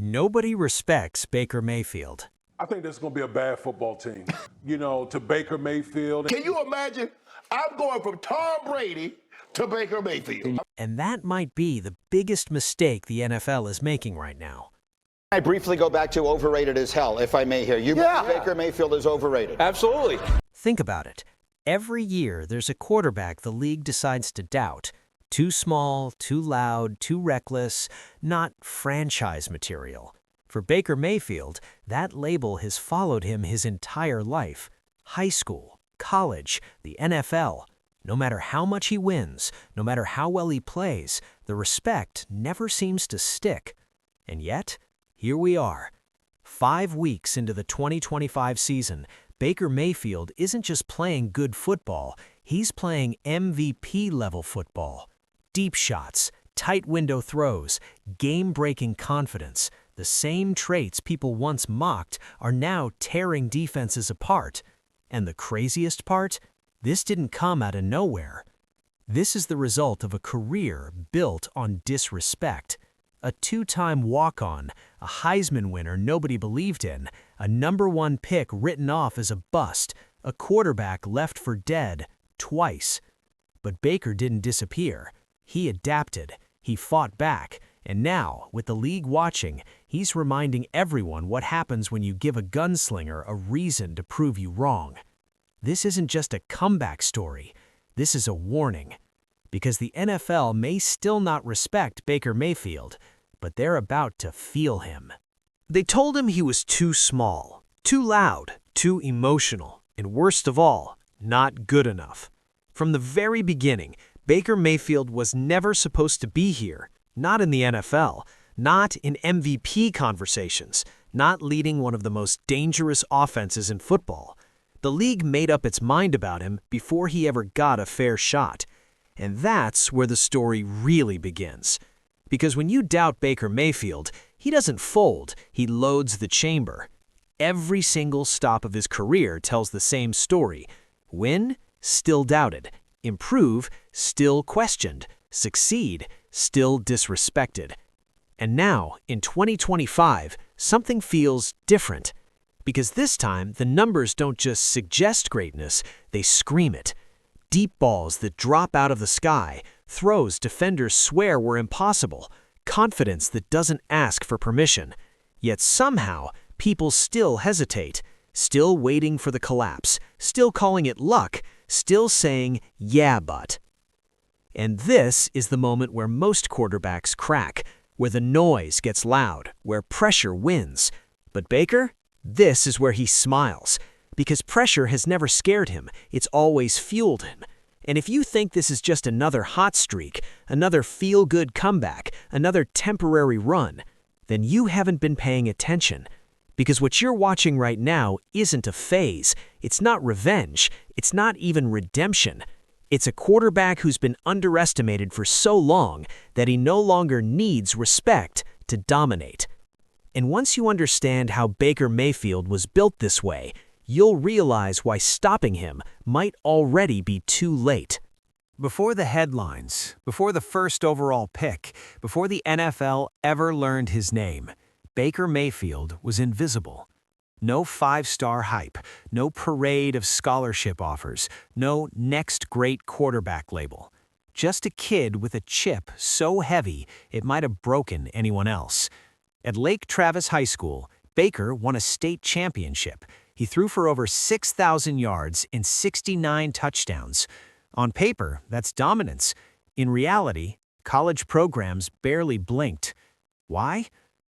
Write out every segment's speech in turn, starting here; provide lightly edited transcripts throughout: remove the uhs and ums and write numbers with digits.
Nobody respects Baker Mayfield. I think this is going to be a bad football team. To Baker Mayfield. Can you imagine? I'm going from Tom Brady to Baker Mayfield. And that might be the biggest mistake the NFL is making right now. I briefly go back to overrated as hell, if I may here. You believe Baker Mayfield is overrated? Absolutely. Think about it. Every year, there's a quarterback the league decides to doubt. Too small, too loud, too reckless, not franchise material. For Baker Mayfield, that label has followed him his entire life. High school, college, the NFL. No matter how much he wins, no matter how well he plays, the respect never seems to stick. And yet, here we are. 5 weeks into the 2025 season, Baker Mayfield isn't just playing good football, he's playing MVP-level football. Deep shots, tight window throws, game-breaking confidence. The same traits people once mocked are now tearing defenses apart. And the craziest part? This didn't come out of nowhere. This is the result of a career built on disrespect. A 2-time walk-on, a Heisman winner nobody believed in, a #1 pick written off as a bust, a quarterback left for dead twice. But Baker didn't disappear. He adapted, he fought back, and now, with the league watching, he's reminding everyone what happens when you give a gunslinger a reason to prove you wrong. This isn't just a comeback story. This is a warning. Because the NFL may still not respect Baker Mayfield, but they're about to feel him. They told him he was too small, too loud, too emotional, and worst of all, not good enough. From the very beginning, Baker Mayfield was never supposed to be here, not in the NFL, not in MVP conversations, not leading one of the most dangerous offenses in football. The league made up its mind about him before he ever got a fair shot. And that's where the story really begins. Because when you doubt Baker Mayfield, he doesn't fold, he loads the chamber. Every single stop of his career tells the same story. Win? Still doubted. Improve? Still questioned. Succeed? Still disrespected. And now, in 2025, something feels different. Because this time, the numbers don't just suggest greatness, they scream it. Deep balls that drop out of the sky, throws defenders swear were impossible, confidence that doesn't ask for permission. Yet somehow, people still hesitate, still waiting for the collapse, still calling it luck, still saying, yeah, but. And this is the moment where most quarterbacks crack, where the noise gets loud, where pressure wins. But Baker? This is where he smiles. Because pressure has never scared him, it's always fueled him. And if you think this is just another hot streak, another feel-good comeback, another temporary run, then you haven't been paying attention. Because what you're watching right now isn't a phase, it's not revenge, it's not even redemption. It's a quarterback who's been underestimated for so long that he no longer needs respect to dominate. And once you understand how Baker Mayfield was built this way, you'll realize why stopping him might already be too late. Before the headlines, before the first overall pick, before the NFL ever learned his name, Baker Mayfield was invisible. No 5-star hype, no parade of scholarship offers, no next great quarterback label. Just a kid with a chip so heavy it might have broken anyone else. At Lake Travis High School, Baker won a state championship. He threw for over 6,000 yards and 69 touchdowns. On paper, that's dominance. In reality, college programs barely blinked. Why?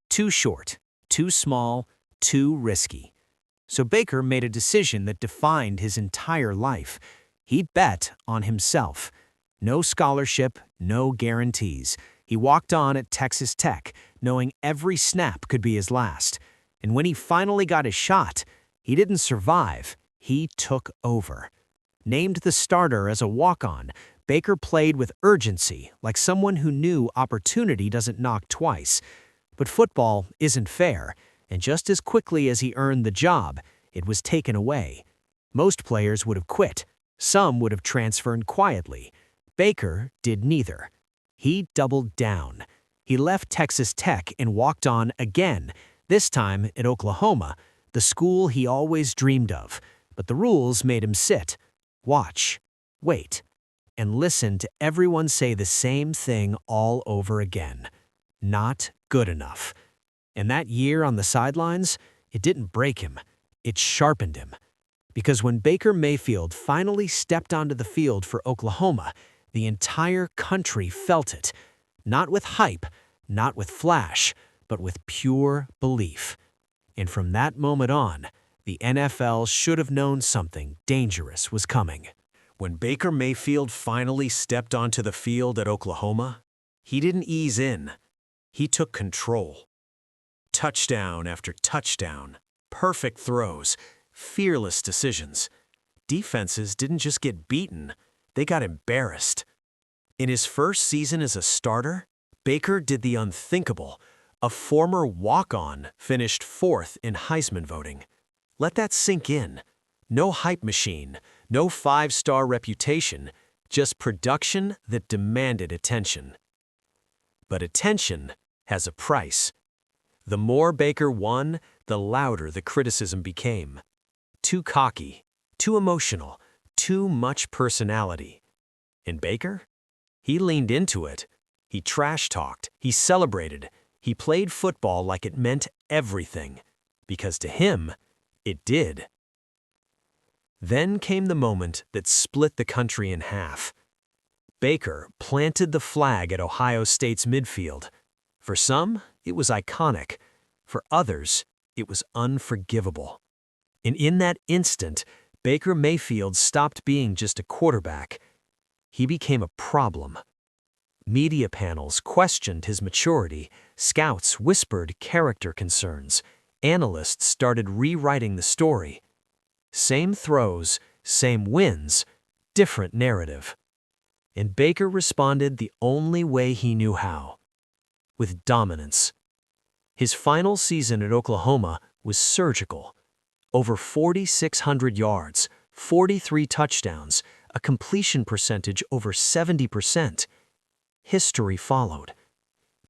Too short, too small, too risky. So Baker made a decision that defined his entire life. He bet on himself. No scholarship, no guarantees. He walked on at Texas Tech, knowing every snap could be his last. And when he finally got his shot, he didn't survive, he took over. Named the starter as a walk-on, Baker played with urgency, like someone who knew opportunity doesn't knock twice. But football isn't fair, and just as quickly as he earned the job, it was taken away. Most players would have quit. Some would have transferred quietly. Baker did neither. He doubled down. He left Texas Tech and walked on again, this time at Oklahoma, the school he always dreamed of. But the rules made him sit, watch, wait, and listen to everyone say the same thing all over again. Not good enough. And that year on the sidelines, it didn't break him, it sharpened him. Because when Baker Mayfield finally stepped onto the field for Oklahoma, the entire country felt it. Not with hype, not with flash, but with pure belief. And from that moment on, the NFL should have known something dangerous was coming. When Baker Mayfield finally stepped onto the field at Oklahoma, he didn't ease in. He took control. Touchdown after touchdown, perfect throws, fearless decisions. Defenses didn't just get beaten, they got embarrassed. In his first season as a starter, Baker did the unthinkable. A former walk-on finished 4th in Heisman voting. Let that sink in. No hype machine, no 5-star reputation, just production that demanded attention. But attention has a price. The more Baker won, the louder the criticism became. Too cocky, too emotional, too much personality. And Baker? He leaned into it. He trash-talked, he celebrated, he played football like it meant everything. Because to him, it did. Then came the moment that split the country in half. Baker planted the flag at Ohio State's midfield. For some, it was iconic. For others, it was unforgivable. And in that instant, Baker Mayfield stopped being just a quarterback. He became a problem. Media panels questioned his maturity, scouts whispered character concerns, analysts started rewriting the story. Same throws, same wins, different narrative. And Baker responded the only way he knew how, with dominance. His final season at Oklahoma was surgical. Over 4,600 yards, 43 touchdowns, a completion percentage over 70%. History followed.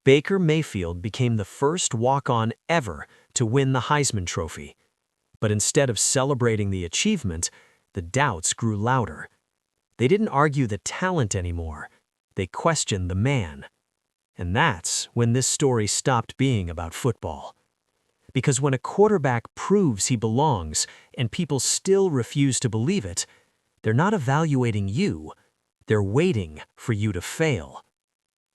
Baker Mayfield became the first walk-on ever to win the Heisman Trophy. But instead of celebrating the achievement, the doubts grew louder. They didn't argue the talent anymore. They questioned the man. And that's when this story stopped being about football. Because when a quarterback proves he belongs and people still refuse to believe it, they're not evaluating you, they're waiting for you to fail.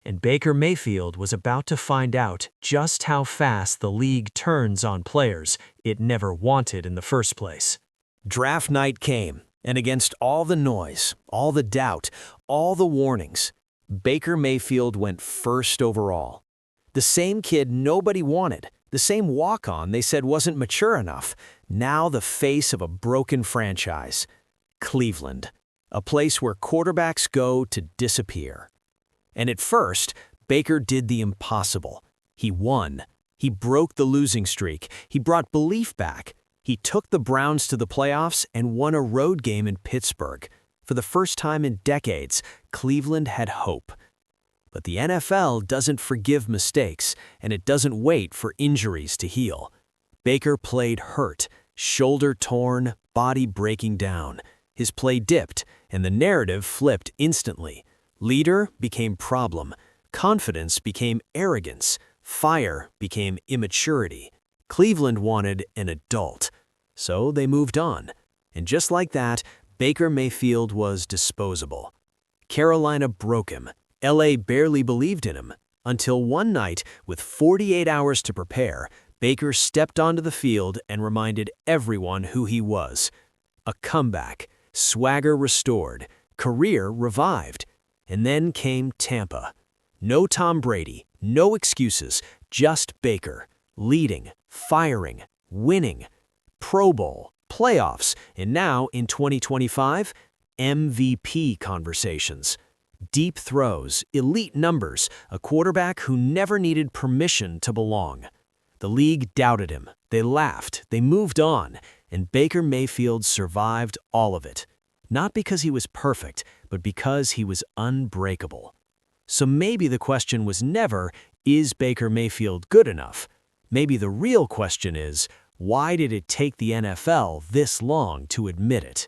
And Baker Mayfield was about to find out just how fast the league turns on players it never wanted in the first place. Draft night came, and against all the noise, all the doubt, all the warnings, Baker Mayfield went first overall. The same kid nobody wanted, the same walk-on they said wasn't mature enough, now the face of a broken franchise. Cleveland, a place where quarterbacks go to disappear. And at first, Baker did the impossible. He won. He broke the losing streak. He brought belief back. He took the Browns to the playoffs and won a road game in Pittsburgh. For the first time in decades, Cleveland had hope. But the NFL doesn't forgive mistakes, and it doesn't wait for injuries to heal. Baker played hurt, shoulder torn, body breaking down. His play dipped, and the narrative flipped instantly. Leader became problem. Confidence became arrogance. Fire became immaturity. Cleveland wanted an adult. So they moved on. And just like that, Baker Mayfield was disposable. Carolina broke him. LA barely believed in him. Until one night, with 48 hours to prepare, Baker stepped onto the field and reminded everyone who he was. A comeback, swagger restored, career revived. And then came Tampa. No Tom Brady, no excuses, just Baker, leading, firing, winning. Pro Bowl, playoffs, and now in 2025, MVP conversations. Deep throws, elite numbers, a quarterback who never needed permission to belong. The league doubted him, they laughed, they moved on, and Baker Mayfield survived all of it. Not because he was perfect, but because he was unbreakable. So maybe the question was never, Is Baker Mayfield good enough? Maybe the real question is, why did it take the NFL this long to admit it?